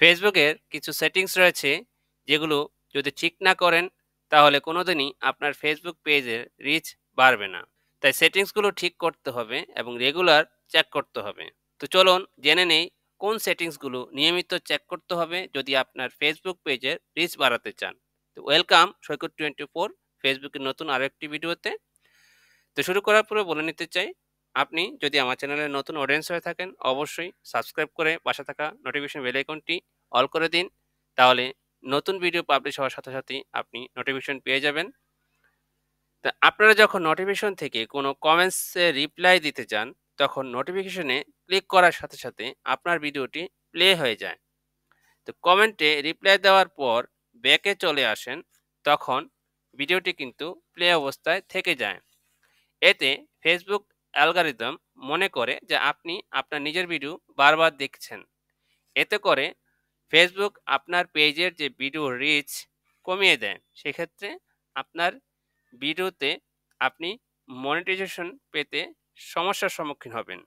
ফেসবুকের কিছু সেটিংস রয়েছে যেগুলো যদি ঠিক না করেন তাহলে কোনোদিনই আপনার ফেসবুক পেজের রিচ বাড়বে না। তাই সেটিংসগুলো ঠিক করতে হবে এবং রেগুলার চেক করতে হবে। তো চলুন জেনে নেই কোন সেটিংসগুলো নিয়মিত চেক করতে হবে যদি আপনার ফেসবুক পেজের রিচ বাড়াতে চান। তো ওয়েলকাম সৈকত 24 ফেসবুকের নতুন আরো একটি ভিডিওতে। তো শুরু করার পূর্বে বলে নিতে চাই, আপনি যদি আমার চ্যানেলের নতুন অডিয়েন্স হয়ে থাকেন অবশ্যই সাবস্ক্রাইব করে পাশে থাকা নোটিফিকেশন বেল আইকনটি অল করে দিন। তাহলে নতুন ভিডিও পাবলিশ হওয়ার সাথে সাথেই আপনি নোটিফিকেশন পেয়ে যাবেন। তা আপনারা যখন নোটিফিকেশন থেকে কোনো কমেন্টসে রিপ্লাই দিতে চান তখন নোটিফিকেশনে ক্লিক করার সাথে সাথে আপনার ভিডিওটি প্লে হয়ে যায়। তো কমেন্টে রিপ্লাই দেওয়ার পর ব্যাকে চলে আসেন, তখন ভিডিওটি কিন্তু প্লে অবস্থায় থেকে যায়। এতে ফেসবুক অ্যালগরিদম মনে করে যে আপনি আপনার নিজের ভিডিও বারবার দেখছেন। এতে করে ফেসবুক আপনার পেজের যে ভিডিও রিচ কমিয়ে দেয়। সেক্ষেত্রে আপনার ভিডিওতে আপনি মনিটাইজেশন পেতে সমস্যার সম্মুখীন হবেন।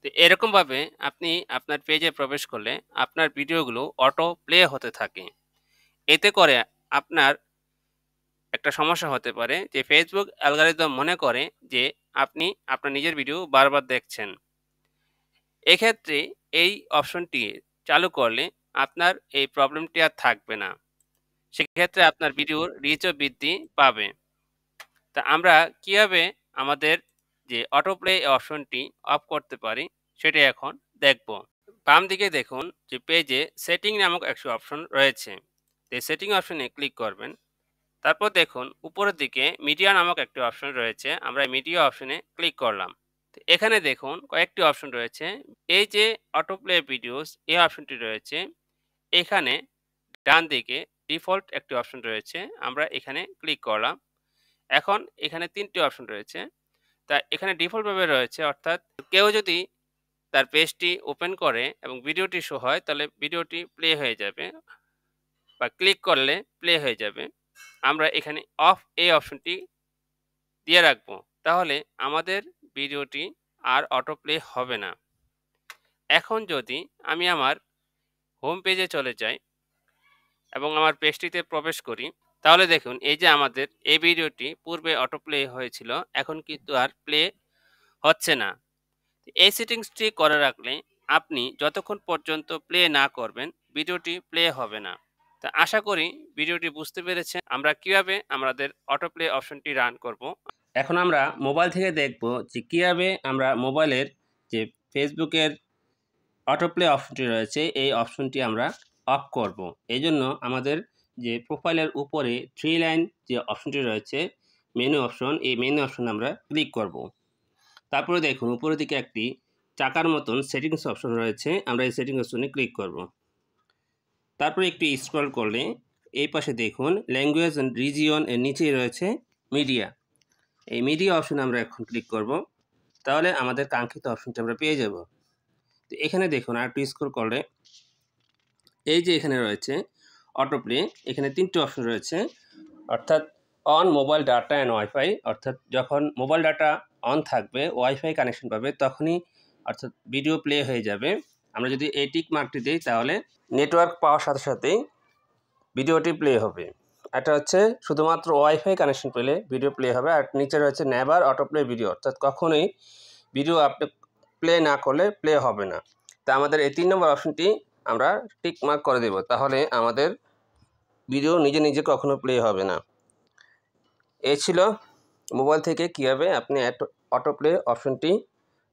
তো এরকমভাবে আপনি আপনার পেজে প্রবেশ করলে আপনার ভিডিওগুলো অটো প্লে হতে থাকে। এতে করে আপনার একটা সমস্যা হতে পারে যে ফেসবুক অ্যালগরিদম মনে করে যে আপনি আপনার নিজের ভিডিও বারবার দেখছেন। এক্ষেত্রে এই অপশনটি চালু করলে আপনার এই প্রবলেমটি আর থাকবে না। সেক্ষেত্রে আপনার ভিডিওর রিচও বৃদ্ধি পাবে। তা আমরা কিভাবে আমাদের যে অটো প্লে অপশনটি অফ করতে পারি সেটা এখন দেখব। বাম দিকে দেখুন যে পেজে সেটিং নামক একটি অপশন রয়েছে। এই সেটিং অপশনে ক্লিক করবেন। তারপর দেখুন উপরের দিকে মিডিয়া নামক একটি অপশন রয়েছে, আমরা মিডিয়া অপশনে ক্লিক করলাম। তো এখানে দেখুন কয়েকটি অপশন রয়েছে। এই যে অটো প্লে ভিডিওস এই অপশনটি রয়েছে, এখানে ডান দিকে ডিফল্ট একটি অপশন রয়েছে, আমরা এখানে ক্লিক করলাম। এখন এখানে তিনটি অপশন রয়েছে। তা এখানে ডিফল্টভাবে রয়েছে, অর্থাৎ কেউ যদি তার পেজটি ওপেন করে এবং ভিডিওটি শো হয় তাহলে ভিডিওটি প্লে হয়ে যাবে বা ক্লিক করলে প্লে হয়ে যাবে। আমরা এখানে অফ এই অপশনটি দিয়ে রাখবো, তাহলে আমাদের ভিডিওটি আর অটো প্লে হবে না। এখন যদি আমি আমার হোম পেজে চলে যাই এবং আমার পেজটিতে প্রবেশ করি, তাহলে দেখুন এই যে আমাদের এই ভিডিওটি পূর্বে অটো প্লে হয়েছিল, এখন কিন্তু আর প্লে হচ্ছে না। এই সেটিংসটি করে রাখলে আপনি যতক্ষণ পর্যন্ত প্লে না করবেন ভিডিওটি প্লে হবে না। তা আশা করি ভিডিওটি বুঝতে পেরেছেন আমরা কিভাবে আমাদের অটো প্লে অপশনটি রান করব। এখন আমরা মোবাইল থেকে দেখব যে কিভাবে আমরা মোবাইলের যে ফেসবুকের অটো প্লে অপশনটি রয়েছে এই অপশনটি আমরা অফ করব। এই জন্য আমাদের যে প্রোফাইলের উপরে 3 লাইন যে অপশনটি রয়েছে মেনু অপশন, এই মেনু অপশন আমরা ক্লিক করব। তারপরে দেখুন উপরের দিকে একটি চাকার মতন সেটিংস অপশন রয়েছে, আমরা এই সেটিংস অপশনে ক্লিক করব। তারপরে একটু স্ক্রল করলে এই পাশে দেখুন ল্যাঙ্গুয়েজ অ্যান্ড রিজিয়ন এর নিচেই রয়েছে মিডিয়া। এই মিডিয়া অপশনে আমরা এখন ক্লিক করব, তাহলে আমাদের কাঙ্ক্ষিত অপশনটি আমরা পেয়ে যাব। তো এখানে দেখুন আর একটু স্ক্রল করলে এই যে এখানে রয়েছে অটো প্লে, এখানে তিনটি অপশন রয়েছে, অর্থাৎ on mobile data and wifi, অর্থাৎ যখন মোবাইল ডাটা অন থাকবে ওয়াইফাই কানেকশন পাবে তখনই অর্থাৎ ভিডিও প্লে হয়ে যাবে। আমরা যদি এই টিক মার্কটি দিই তাহলে নেটওয়ার্ক পাওয়ার সাথে সাথেই ভিডিওটি প্লে হবে। এটা হচ্ছে শুধুমাত্র ওয়াইফাই কানেকশন পেলে ভিডিও প্লে হবে। আর নিচে রয়েছে নেভার অটো প্লে ভিডিও, অর্থাৎ কখনোই ভিডিও আপনি প্লে না করলে প্লে হবে না। তা আমাদের এই 3 নম্বর অপশনটি আমরা টিক মার্ক করে দেব, তাহলে আমাদের ভিডিও নিজে নিজে কখনো প্লে হবে না। এই ছিল মোবাইল থেকে কীভাবে আপনি অটো প্লে অপশনটি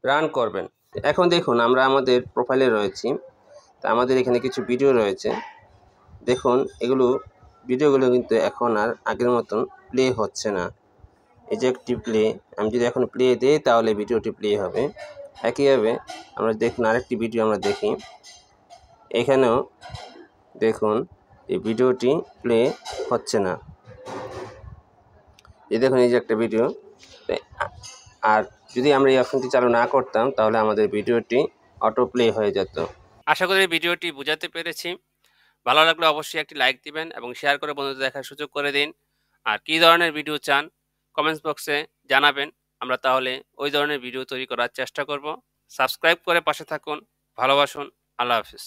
রান করবেন। এখন দেখুন আমরা আমাদের প্রোফাইলে রয়েছি, তা আমাদের এখানে কিছু ভিডিও রয়েছে। দেখুন ভিডিওগুলো কিন্তু এখন আর আগের মতন প্লে হচ্ছে না। এই যে একটি প্লে, আমি যদি এখন প্লে দিই তাহলে ভিডিওটি প্লে হবে। একইভাবে আমরা দেখুন আরেকটি ভিডিও আমরা দেখি, এখানেও দেখুন এই ভিডিওটি প্লে হচ্ছে না। এই দেখুন এই যে একটা ভিডিও। আর যদি আমরা এই অপশনটি চালু না করতাম তাহলে আমাদের ভিডিওটি অটো প্লে হয়ে যেত। আশা করি ভিডিওটি বোঝাতে পেরেছি। ভালো লাগলে অবশ্যই একটি লাইক দিবেন এবং শেয়ার করে বন্ধুদের দেখার সুযোগ করে দিন। আর কী ধরনের ভিডিও চান কমেন্টস বক্সে জানাবেন, আমরা তাহলে ওই ধরনের ভিডিও তৈরি করার চেষ্টা করব। সাবস্ক্রাইব করে পাশে থাকুন, ভালোবাসুন। আল্লাহ হাফেজ।